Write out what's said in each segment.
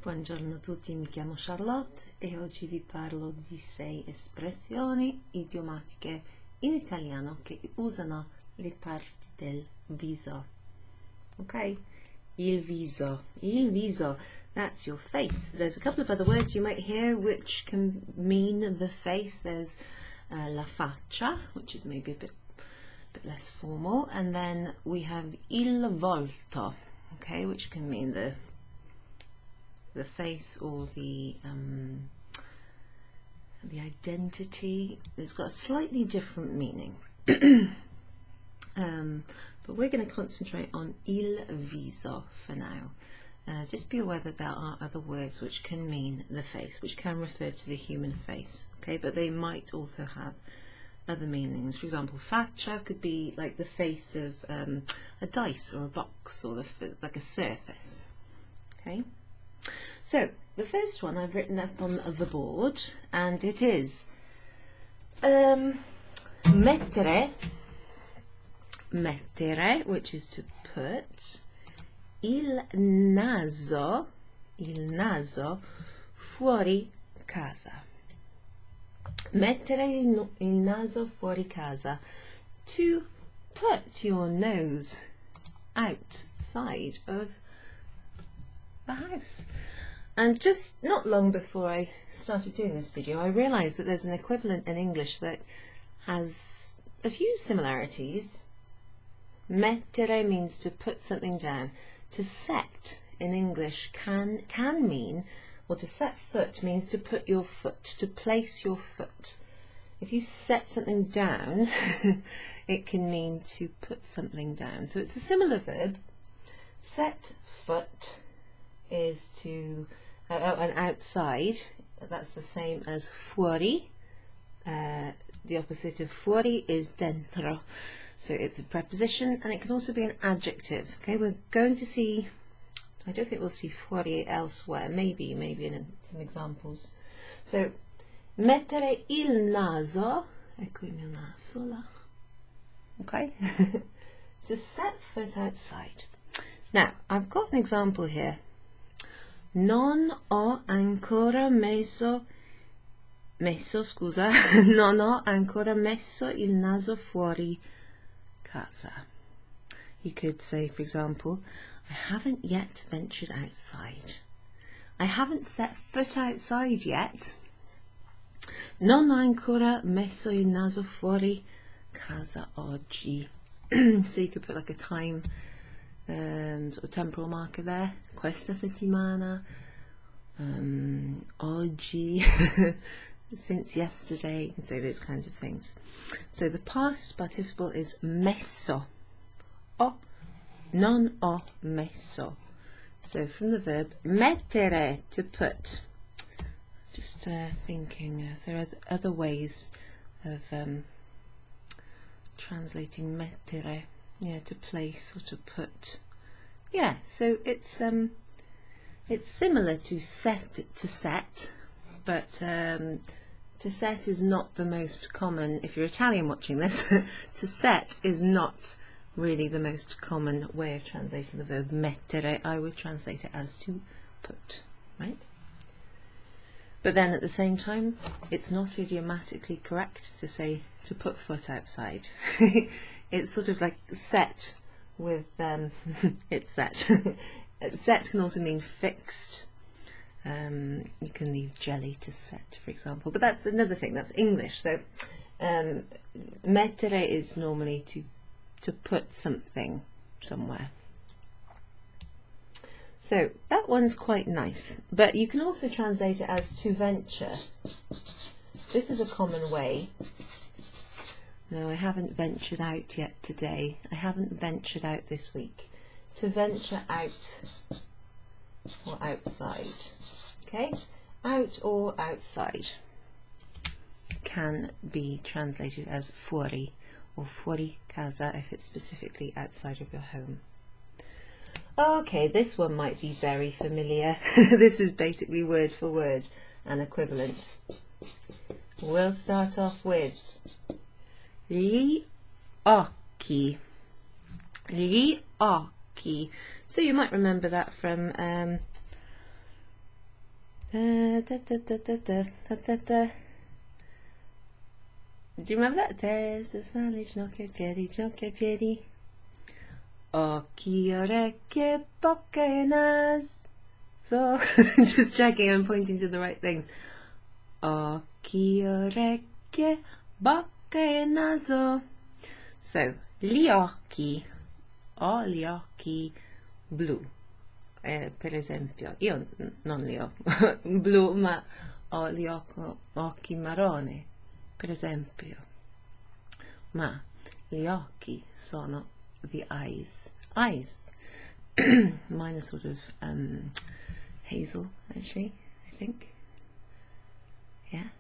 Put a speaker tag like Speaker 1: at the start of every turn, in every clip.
Speaker 1: Buongiorno a tutti, mi chiamo Charlotte e oggi vi parlo di 6 espressioni idiomatiche in italiano che usano le parti del viso. Ok? Il viso, that's your face. There's a couple of other words you might hear which can mean the face. There's la faccia, which is maybe a bit less formal, and then we have il volto, okay, which can mean the face or the identity. It's got a slightly different meaning. But we're going to concentrate on il viso for now. Just be aware that there are other words which can mean the face, which can refer to the human face, okay, but they might also have other meanings. For example, faccia could be like the face of a dice or a box, or like a surface, okay. So the first one I've written up on the board, and it is mettere, which is to put, il naso fuori casa. Mettere il naso fuori casa, to put your nose outside of the house. And just not long before I started doing this video, I realised that there's an equivalent in English that has a few similarities. Mettere means to put something down. To set in English can mean, or to set foot means to put your foot, to place your foot. If you set something down, it can mean to put something down. So it's a similar verb. Set foot is to, and outside, that's the same as fuori. The opposite of fuori is dentro. So it's a preposition, and it can also be an adjective. Okay, we're going to see, I don't think we'll see fuori elsewhere, maybe in some examples. So, mettere il naso, ecco il mio naso là, okay, to set foot outside. Now, I've got an example here. Non ho ancora messo, non ho ancora messo il naso fuori casa. You could say, for example, I haven't yet ventured outside. I haven't set foot outside yet. Non ho ancora messo il naso fuori casa oggi. So you could put like a time sort of temporal marker there. Questa settimana, oggi, since yesterday. You can say those kinds of things. So the past participle is messo. Non ho messo. So from the verb mettere, to put. Just thinking if there are other ways of translating mettere. Yeah, to place or to put. Yeah, so it's similar to set, but to set is not the most common. If you're Italian watching this, to set is not really the most common way of translating the verb mettere. I would translate it as to put, right? But then at the same time, it's not idiomatically correct to say to put foot outside. It's sort of like set with, it's set. Set can also mean fixed. You can leave jelly to set, for example. But that's another thing, that's English. So mettere is normally to put something somewhere. So that one's quite nice, but you can also translate it as to venture. This is a common way. No, I haven't ventured out yet today. I haven't ventured out this week. To venture out or outside. Okay? Out or outside can be translated as fuori or fuori casa if it's specifically outside of your home. Okay, this one might be very familiar. This is basically word for word and equivalent. We'll start off with gli occhi. Gli occhi. So you might remember that from Do you remember that? Testa, spalle, ginocchia, piedi, ginocchia, piedi. Occhi, orecchie, bocca e naso. So, just checking I'm pointing to the right things. Occhi, orecchie, bocca e naso. So, gli occhi. Ho gli occhi blu. Per esempio, io non li ho blu, ma ho gli occhi marrone. Per esempio, ma gli occhi sono the eyes. Eyes. Mine are sort of hazel, actually, I think. Yeah.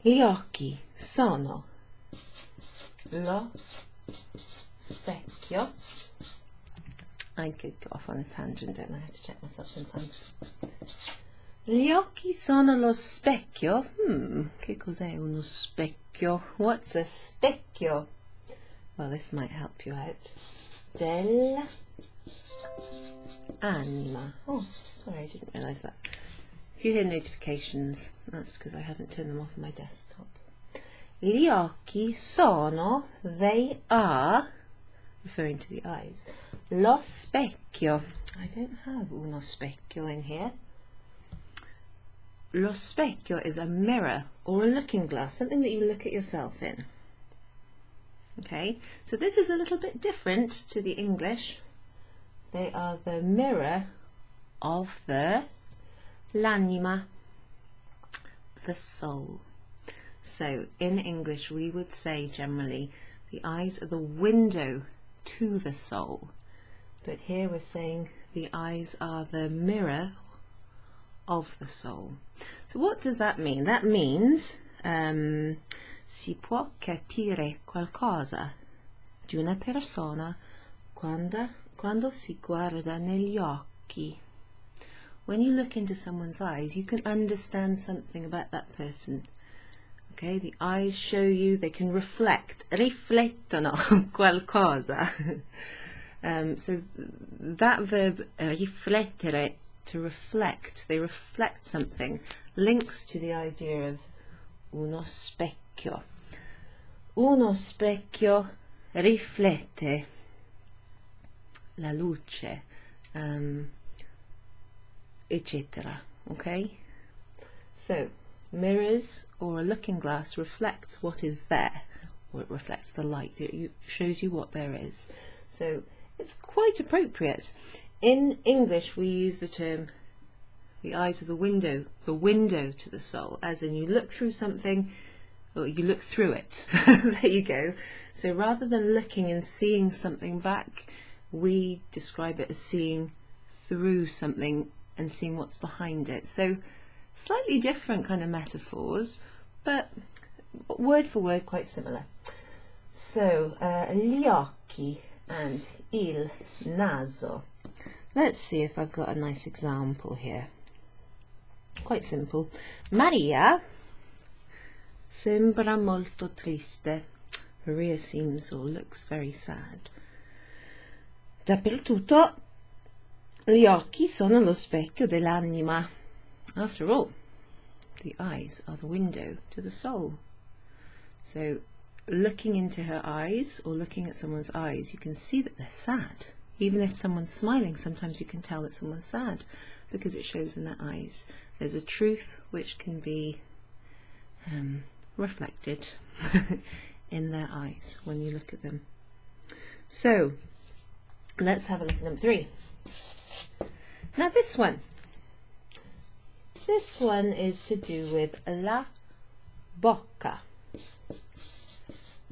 Speaker 1: Gli occhi sono lo specchio. I could go off on a tangent, don't I? I have to check myself sometimes. Gli occhi sono lo specchio. Che cos'è uno specchio? What's a specchio? Well, this might help you out. Dell'anima. Oh, sorry, I didn't realise that. If you hear notifications, that's because I haven't turned them off on my desktop. Gli occhi sono, they are, referring to the eyes, lo specchio. I don't have uno specchio in here. Lo specchio is a mirror or a looking glass, something that you look at yourself in. Okay, so this is a little bit different to the English. They are the mirror of the l'anima, the soul. So in English we would say generally the eyes are the window to the soul, but here we're saying the eyes are the mirror of the soul. So what does that mean? That means si può capire qualcosa di una persona quando si guarda negli occhi. When you look into someone's eyes, you can understand something about that person. Okay, the eyes show you, they can reflect, riflettono qualcosa. So that verb riflettere, to reflect, they reflect something, links to the idea of uno specchio. Uno specchio riflette la luce, etc. Okay? So, mirrors or a looking glass reflects what is there, or it reflects the light. It shows you what there is. So, it's quite appropriate. In English, we use the term the eyes of the window to the soul, as in you look through something, or you look through it. There you go. So rather than looking and seeing something back, we describe it as seeing through something and seeing what's behind it. So slightly different kind of metaphors, but word for word quite similar. So gli occhi and il naso. Let's see if I've got a nice example here. Quite simple. Maria sembra molto triste. Maria seems or looks very sad. Dappertutto gli occhi sono lo specchio dell'anima. After all, the eyes are the window to the soul. So looking into her eyes or looking at someone's eyes, you can see that they're sad. Even if someone's smiling, sometimes you can tell that someone's sad because it shows in their eyes. There's a truth which can be reflected in their eyes when you look at them. So let's have a look at number 3. Now this one is to do with la bocca.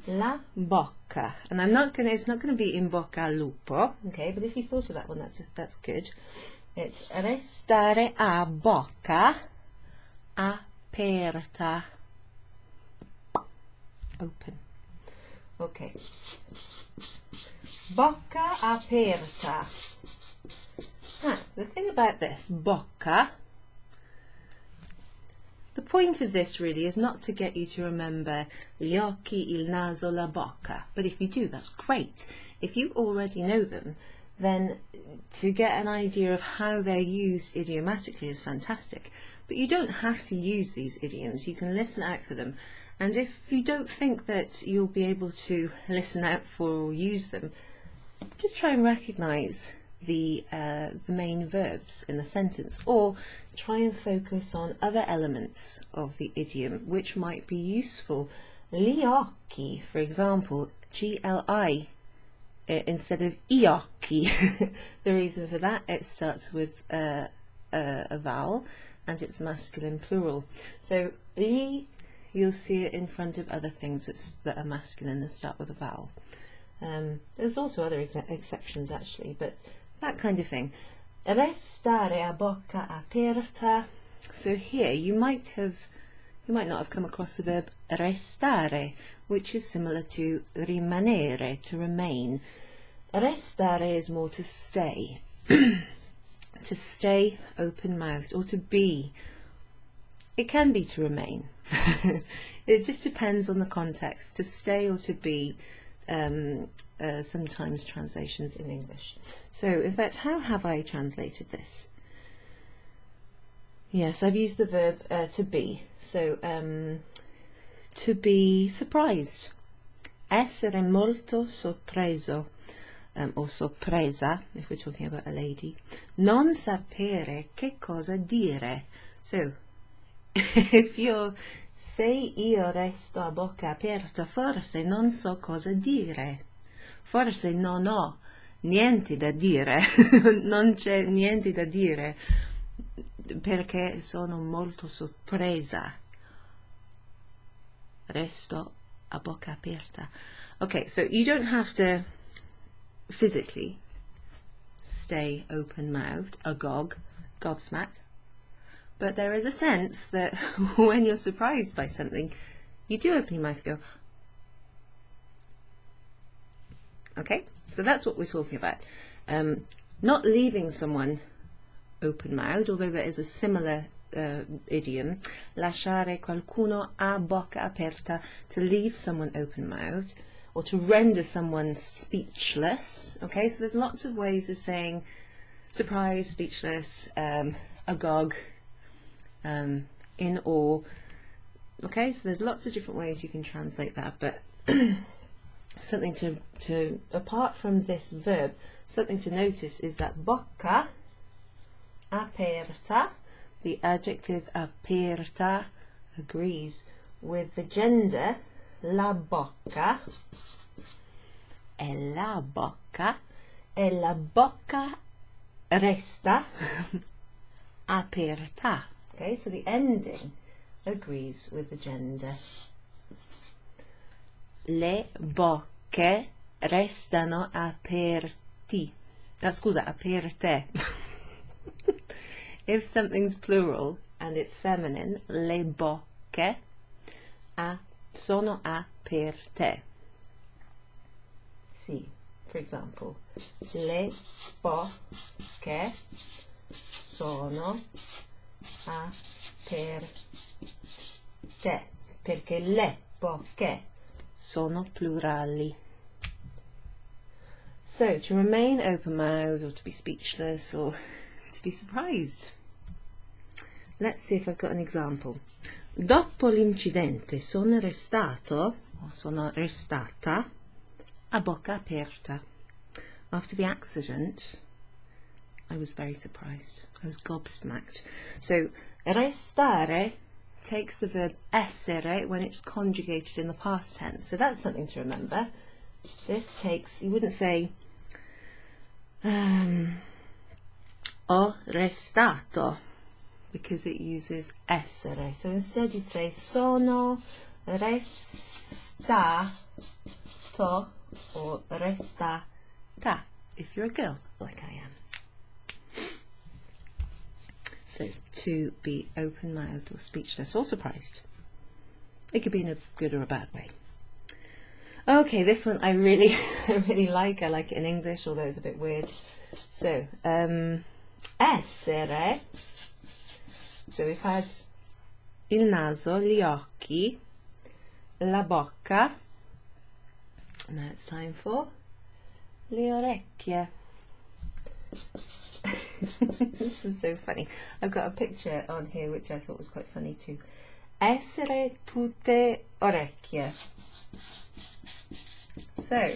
Speaker 1: La bocca, and it's not gonna be in bocca al lupo, okay, but if you thought of that one, that's good. It's restare a bocca aperta. Open. Okay. Bocca aperta. Now, the thing about this, bocca, the point of this really is not to get you to remember gli occhi, il naso, la bocca. But if you do, that's great. If you already know them, then to get an idea of how they're used idiomatically is fantastic. But you don't have to use these idioms. You can listen out for them. And if you don't think that you'll be able to listen out for or use them, just try and recognise the main verbs in the sentence, or try and focus on other elements of the idiom which might be useful. Gli occhi, for example, GLI instead of I occhi. The reason for that, it starts with a vowel and it's masculine plural. So gli, you'll see it in front of other things that are masculine and start with a vowel. There's also other exceptions actually, but that kind of thing. Restare a bocca aperta. So here you might not have come across the verb restare, which is similar to rimanere, to remain. Restare is more to stay, to stay open-mouthed, or to be. It can be to remain. It just depends on the context. To stay or to be, sometimes translations in English. So in fact, how have I translated this? Yes, I've used the verb to be. So to be surprised. Essere molto sorpreso, or sorpresa, if we're talking about a lady. Non sapere che cosa dire. So if you're, se io resto a bocca aperta, forse non so cosa dire. Forse non ho niente da dire. Non c'è niente da dire perché sono molto sorpresa. Resto a bocca aperta. Okay, so you don't have to physically stay open-mouthed, agog, gobsmacked, but there is a sense that when you're surprised by something, you do open your mouth and go. Okay, so that's what we're talking about. Not leaving someone open-mouthed, although there is a similar idiom, lasciare qualcuno a bocca aperta, to leave someone open-mouthed, or to render someone speechless. Okay, so there's lots of ways of saying surprised, speechless, agog, in awe. Okay, so there's lots of different ways you can translate that, but something to apart from this verb, something to notice is that bocca aperta, the adjective aperta, agrees with the gender la bocca, e la bocca resta aperta. Okay, so the ending agrees with the gender. Le bocche restano aperti. Scusa, aperte. If something's plural and it's feminine, le bocche sono aperte. See, for example, le bocche sono aperte, perché le bocche sono plurali. So, to remain open-mouthed, or to be speechless, or to be surprised. Let's see if I've got an example. Dopo l'incidente sono restato, or sono restata, a bocca aperta. After the accident, I was very surprised. I was gobsmacked. So, restare takes the verb essere when it's conjugated in the past tense. So that's something to remember. This takes, you wouldn't say, ho restato, because it uses essere. So instead you'd say sono restato, or restata, if you're a girl, like I am. So, to be open-mouthed or speechless or surprised. It could be in a good or a bad way. Okay, this one I really like. I like it in English, although it's a bit weird. So, essere. So we've had il naso, gli occhi, la bocca. Now it's time for le orecchie. This is so funny. I've got a picture on here which I thought was quite funny too. Essere tutte orecchie. So,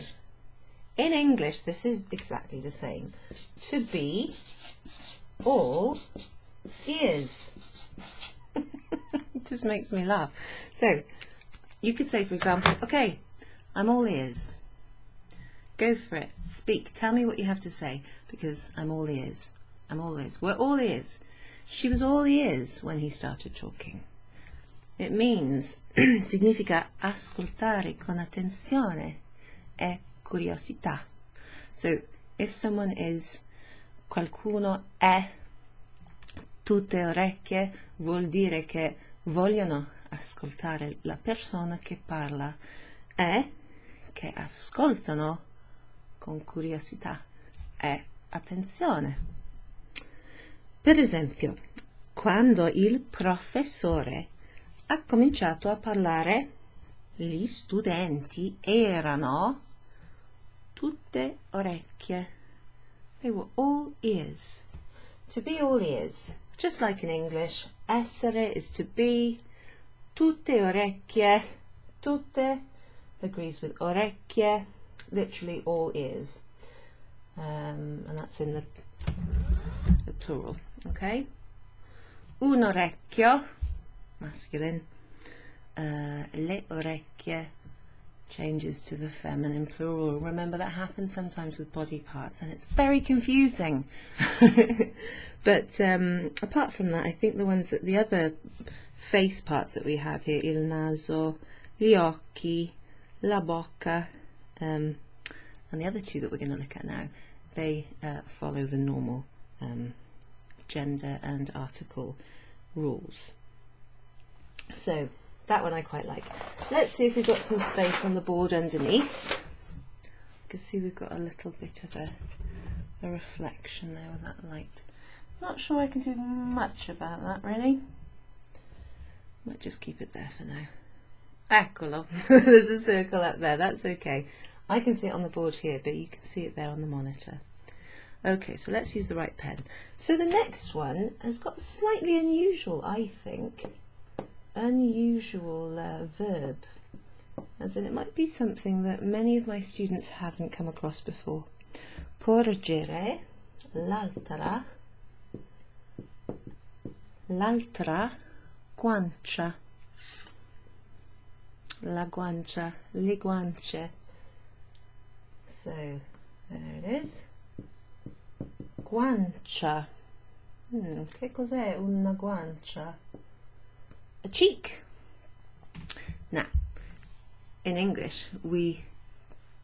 Speaker 1: in English, this is exactly the same. To be all ears. It just makes me laugh. So, you could say, for example, okay, I'm all ears. Go for it. Speak. Tell me what you have to say, because I'm all ears. I'm all ears. We're all ears. She was all ears when he started talking. It means, significa ascoltare con attenzione e curiosità. So, if someone is, qualcuno è tutte orecchie, vuol dire che vogliono ascoltare la persona che parla e che ascoltano con curiosità e attenzione. Per esempio, quando il professore ha cominciato a parlare, gli studenti erano tutte orecchie. They were all ears. To be all ears. Just like in English, essere is to be, tutte orecchie, tutte agrees with orecchie, literally all ears. And that's in the plural, okay? Un orecchio, masculine. Le orecchie changes to the feminine plural. Remember, that happens sometimes with body parts and it's very confusing. But apart from that, I think the other face parts that we have here, il naso, gli occhi, la bocca, and the other two that we're going to look at now, they follow the normal gender and article rules. So that one I quite like. Let's see if we've got some space on the board underneath. You can see we've got a little bit of a reflection there with that light. Not sure I can do much about that really. Might just keep it there for now. Eccolo. There's a circle up there, that's okay. I can see it on the board here, but you can see it there on the monitor. Okay, so let's use the right pen. So the next one has got slightly unusual, I think, verb. As in, it might be something that many of my students haven't come across before. Porgere l'altra guancia. La guancia, le guance. So, there it is. Guancia. Che cos'è una guancia? A cheek. Now, in English, we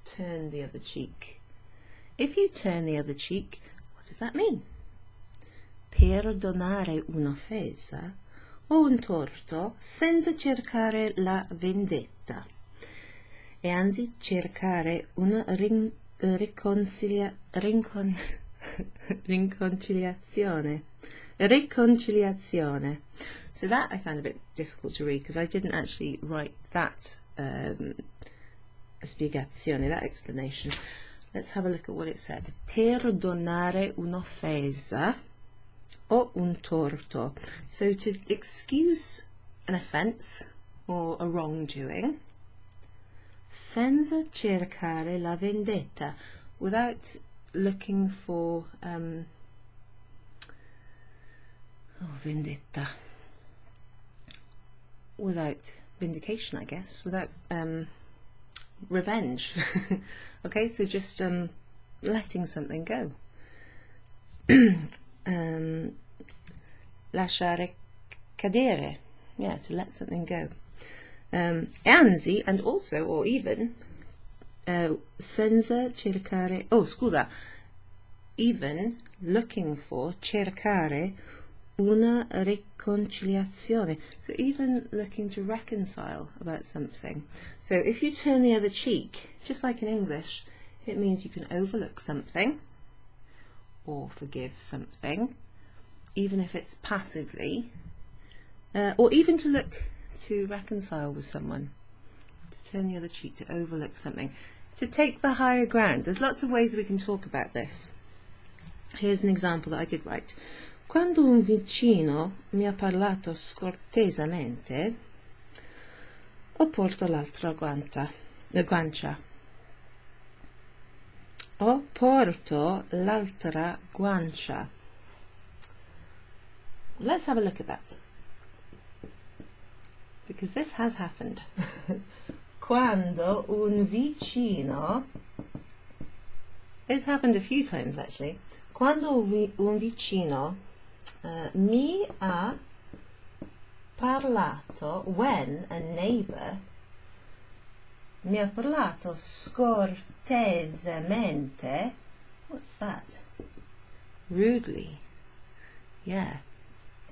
Speaker 1: turn the other cheek. If you turn the other cheek, what does that mean? Perdonare un'offesa o un torto senza cercare la vendetta e anzi cercare una riconciliazione. So that I found a bit difficult to read because I didn't actually write that spiegazione, that explanation. Let's have a look at what it said. Perdonare un'offesa o un torto. So to excuse an offence or a wrongdoing, senza cercare la vendetta, without looking for vendetta, without vindication, I guess, without revenge. Okay, so just letting something go. Lasciare cadere, yeah, to let something go. Anzi, and also, or even, senza cercare, even looking for, cercare una riconciliazione. So even looking to reconcile about something. So if you turn the other cheek, just like in English, it means you can overlook something or forgive something, even if it's passively, or even to look to reconcile with someone, to turn the other cheek, to overlook something, to take the higher ground. There's lots of ways we can talk about this. Here's an example that I did write. Quando un vicino mi ha parlato scortesemente, ho porto l'altra guancia. Ho porto l'altra guancia. Let's have a look at that, because this has happened. Quando un vicino, it's happened a few times actually. Quando un vicino mi ha parlato, when a neighbor mi ha parlato scortesemente. What's that? Rudely. Yeah.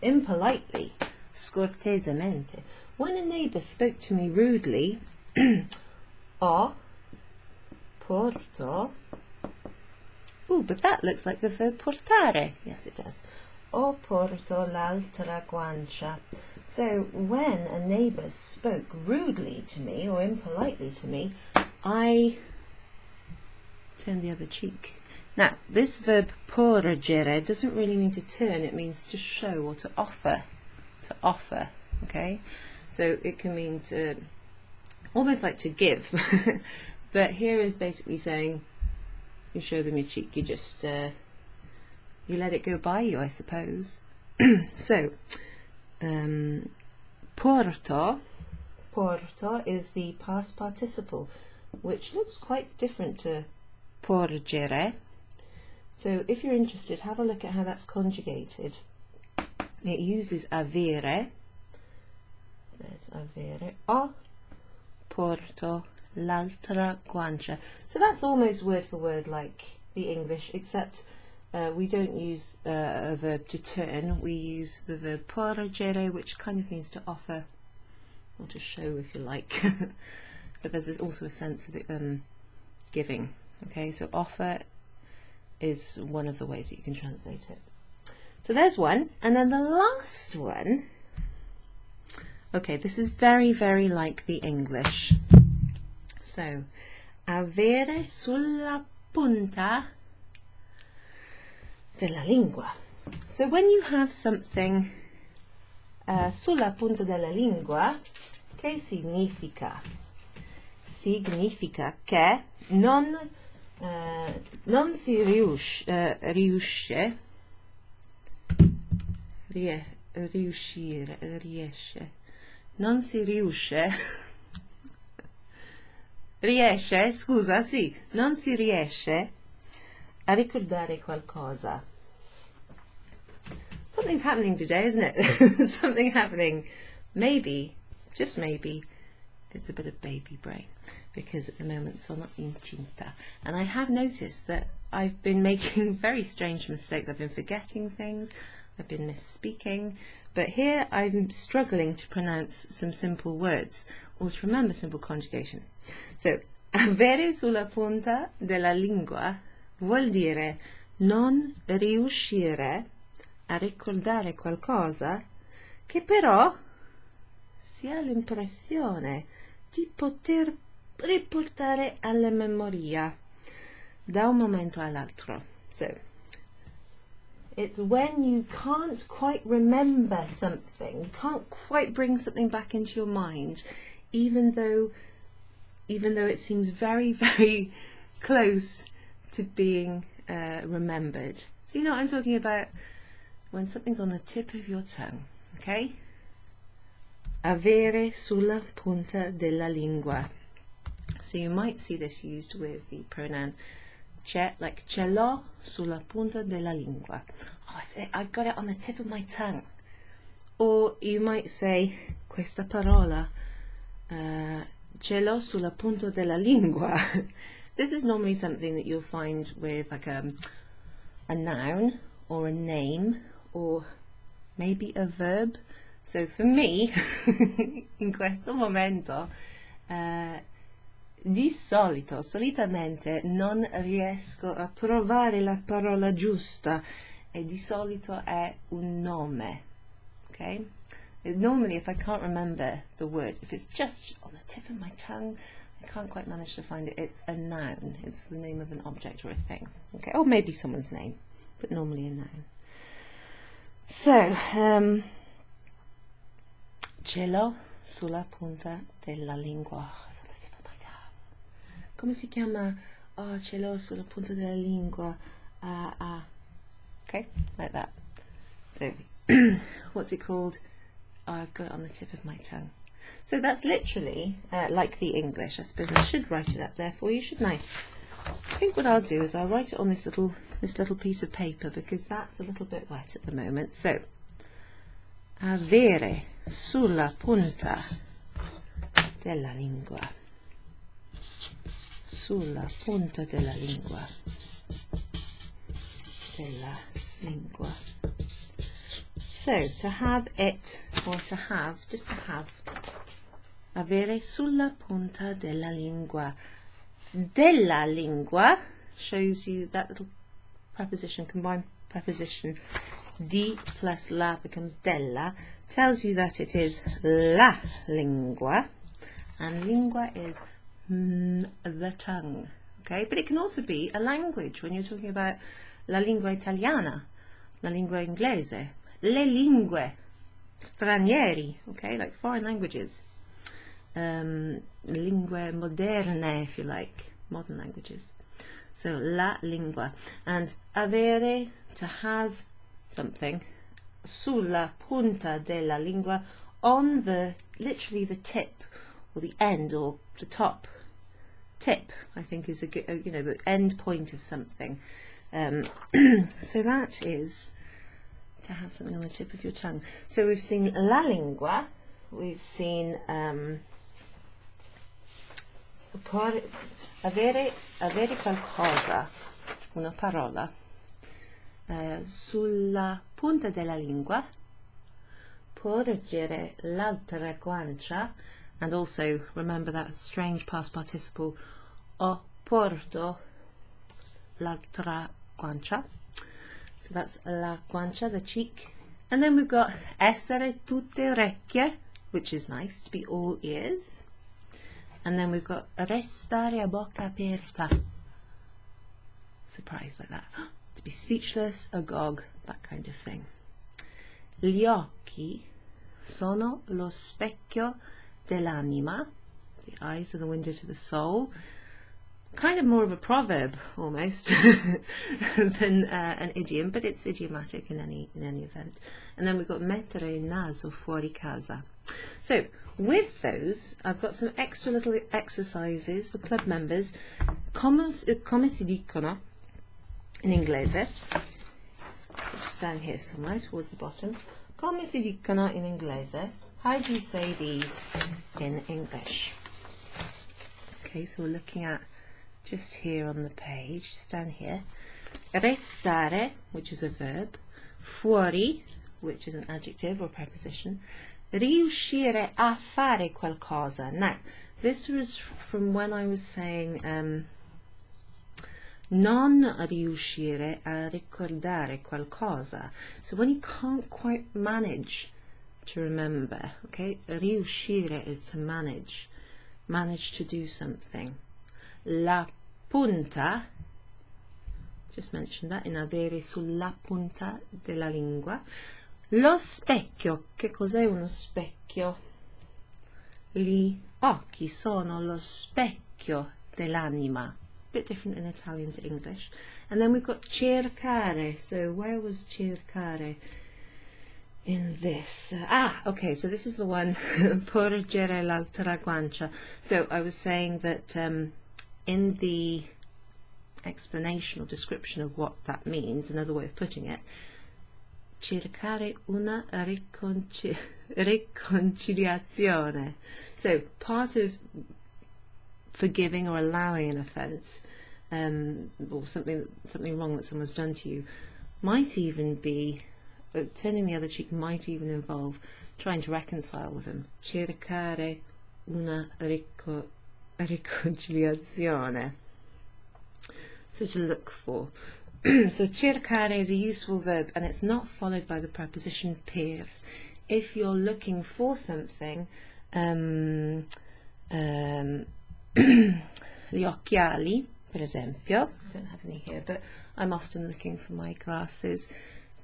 Speaker 1: Impolitely. Scortesemente. When a neighbor spoke to me rudely, ho porto. Oh, but that looks like the verb portare. Yes, it does. Ho porto l'altra guancia. So when a neighbor spoke rudely to me or impolitely to me, I turn the other cheek. Now, this verb porgere doesn't really mean to turn, it means to show or to offer. To offer, okay? So it can mean to, almost like to give. But here is basically saying, you show them your cheek, you just, you let it go by you, I suppose. So, porto is the past participle, which looks quite different to porgere. So if you're interested, have a look at how that's conjugated. It uses avere. There's avere. Ho porto l'altra guancia. So that's almost word for word like the English, except we don't use a verb to turn. We use the verb porgere, which kind of means to offer or to show, if you like. But there's also a sense of it, giving. Okay, so offer is one of the ways that you can translate it. So there's one, and then the last one. Okay, this is very, very like the English. So, avere sulla punta della lingua. So when you have something sulla punta della lingua, che significa? Significa che non si riesce. Non si riesce. Riesce, scusa, sì, non si riesce a ricordare qualcosa. Something's happening today, isn't it? Something happening. Maybe, just maybe, it's a bit of baby brain, because at the moment sono incinta. And I have noticed that I've been making very strange mistakes. I've been forgetting things, I've been misspeaking, but here I'm struggling to pronounce some simple words or to remember simple conjugations. So, avere sulla punta della lingua vuol dire non riuscire a ricordare qualcosa che però si ha l'impressione di poter riportare alla memoria da un momento all'altro. So, it's when you can't quite remember something, you can't quite bring something back into your mind, even though it seems very, very close to being remembered. So you know what I'm talking about? When something's on the tip of your tongue, okay? Avere sulla punta della lingua. So you might see this used with the pronoun c'è, like ce l'ho sulla punta della lingua. Oh, I've got it on the tip of my tongue. Or you might say questa parola ce l'ho sulla punta della lingua. This is normally something that you'll find with like a noun or a name or maybe a verb. So for me, in questo momento, solitamente non riesco a trovare la parola giusta e di solito è un nome, okay? Normally if I can't remember the word, if it's just on the tip of my tongue, I can't quite manage to find it, it's a noun, it's the name of an object or a thing, okay? Or maybe someone's name, but normally a noun. So, ce l'ho sulla punta della lingua. Come si chiama? Oh, ce l'ho sulla punta della lingua. Okay, like that. So, what's it called? Oh, I've got it on the tip of my tongue. So that's literally like the English. I suppose I should write it up there for you, shouldn't I? I think what I'll do is I'll write it on this little piece of paper because that's a little bit wet at the moment. So, avere sulla punta della lingua. Sulla punta della lingua. Della lingua. So, to have it, or to have, just to have. Avere sulla punta della lingua. Della lingua shows you that little preposition, combined preposition. Di plus la becomes della. Tells you that it is la lingua. And lingua is the tongue. Okay, but it can also be a language when you're talking about la lingua italiana, la lingua inglese, le lingue stranieri, okay, like foreign languages, lingue moderne, if you like, modern languages. So la lingua, and avere, to have something, sulla punta della lingua, on the, literally the tip or the end or the top. Tip, I think, is a good, you know, the end point of something. So that is to have something on the tip of your tongue. So we've seen la lingua, we've seen avere qualcosa, una parola, sulla punta della lingua, porgere l'altra guancia, and also remember that strange past participle, ho porto l'altra guancia. So that's la guancia, the cheek. And then we've got essere tutte orecchie, which is nice, to be all ears. And then we've got restare a bocca aperta. Surprise like that. To be speechless, agog, that kind of thing. Gli occhi sono lo specchio dell'anima. The eyes are the window to the soul. Kind of more of a proverb almost than an idiom, but it's idiomatic in any event. And then we've got mettere il naso fuori casa. So with those, I've got some extra little exercises for club members. Come si dicono in inglese. Just down here somewhere towards the bottom. Come si dicono in inglese. How do you say these in English? Okay, so we're looking at just here on the page, just down here. Restare, which is a verb. Fuori, which is an adjective or preposition. Riuscire a fare qualcosa. Now, this was from when I was saying non riuscire a ricordare qualcosa. So when you can't quite manage to remember, okay, riuscire is to manage to do something. La punta, just mentioned that, in avere sulla punta della lingua. Lo specchio, che cos'è uno specchio? Gli occhi sono lo specchio dell'anima. Bit different in Italian to English. And then we've got cercare. So where was cercare in this? Okay, so this is the one, porgere l'altra guancia. So I was saying that in the explanation or description of what that means, another way of putting it, cercare una riconciliazione. So part of forgiving or allowing an offence, or something wrong that someone's done to you, might even be turning the other cheek, might even involve trying to reconcile with them. Cercare una riconciliazione. So to look for. So cercare is a useful verb, and it's not followed by the preposition per. If you're looking for something, gli occhiali, per esempio, I don't have any here, but I'm often looking for my glasses.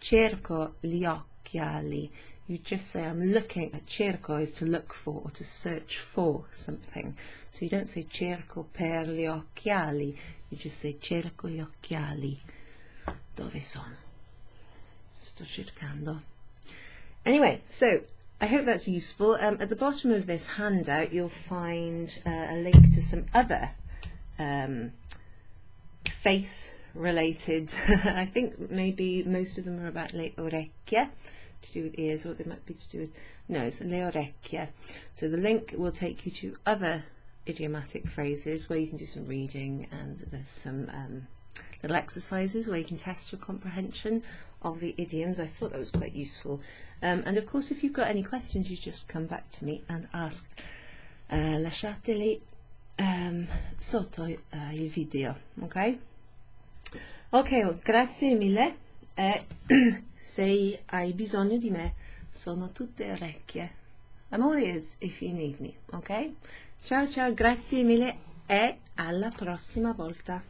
Speaker 1: Cerco gli occhiali. You just say I'm looking at. Cerco is to look for or to search for something. So you don't say cerco per gli occhiali. You just say cerco gli occhiali. Dove sono? Sto cercando. Anyway, so I hope that's useful. At the bottom of this handout you'll find a link to some other face related I think maybe most of them are about le orecchie, to do with ears, or they might be to do with, no, it's le orecchie. So the link will take you to other idiomatic phrases where you can do some reading, and there's some little exercises where you can test your comprehension of the idioms. I thought that was quite useful. And of course, if you've got any questions, you just come back to me and ask. Lasciateli sotto il video, ok? Ok, grazie mille. Se hai bisogno di me, sono tutte orecchie. I'm all ears if you need me, ok? Ciao ciao, grazie mille e alla prossima volta.